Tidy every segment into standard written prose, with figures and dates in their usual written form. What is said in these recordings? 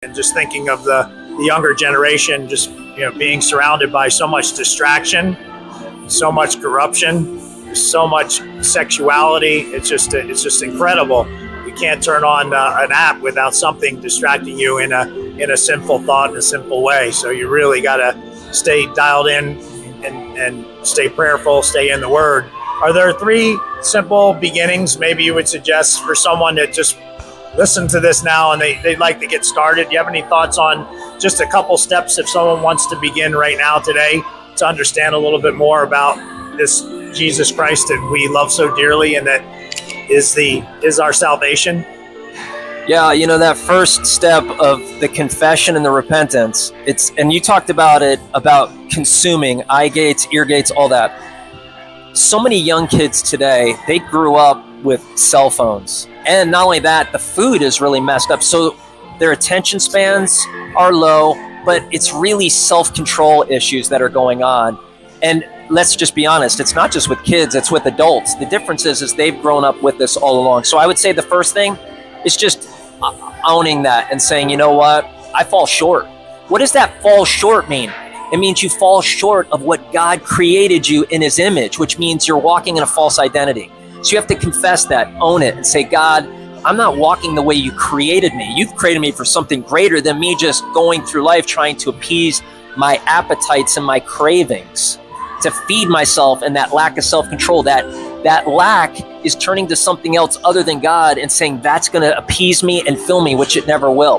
And just thinking of the younger generation, just being surrounded by so much distraction, so much corruption, so much sexuality. It's just incredible. You can't turn on an app without something distracting you in a sinful thought, in a sinful way. So you really got to stay dialed in and stay prayerful, stay in the Word. Are there 3 simple beginnings maybe you would suggest for someone that just listen to this now and they'd like to get started? Do you have any thoughts on just a couple steps if someone wants to begin right now today to understand a little bit more about this Jesus Christ that we love so dearly and that is our salvation? Yeah, that first step of the confession and the repentance, and you talked about it, about consuming eye gates, ear gates, all that. So many young kids today, they grew up with cell phones. And not only that, the food is really messed up. So their attention spans are low, but it's really self-control issues that are going on. And let's just be honest, it's not just with kids, it's with adults. The difference is they've grown up with this all along. So I would say the first thing is just owning that and saying, you know what, I fall short. What does that fall short mean? It means you fall short of what God created you in His image, which means you're walking in a false identity. So you have to confess that, own it, and say, God, I'm not walking the way you created me. You've created me for something greater than me just going through life trying to appease my appetites and my cravings, to feed myself and that lack of self-control. That lack is turning to something else other than God and saying that's going to appease me and fill me, which it never will.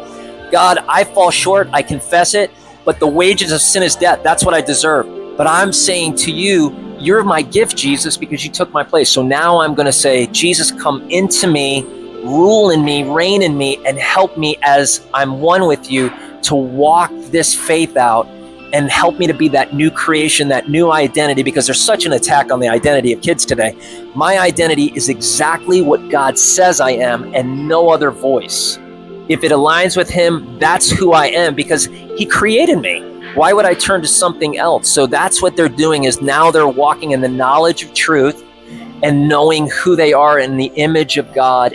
God, I fall short. I confess it. But the wages of sin is death. That's what I deserve. But I'm saying to you, you're my gift, Jesus, because you took my place. So now I'm going to say, Jesus, come into me, rule in me, reign in me, and help me as I'm one with you to walk this faith out and help me to be that new creation, that new identity, because there's such an attack on the identity of kids today. My identity is exactly what God says I am and no other voice. If it aligns with Him, that's who I am because He created me. Why would I turn to something else? So that's what they're doing, is now they're walking in the knowledge of truth and knowing who they are in the image of God.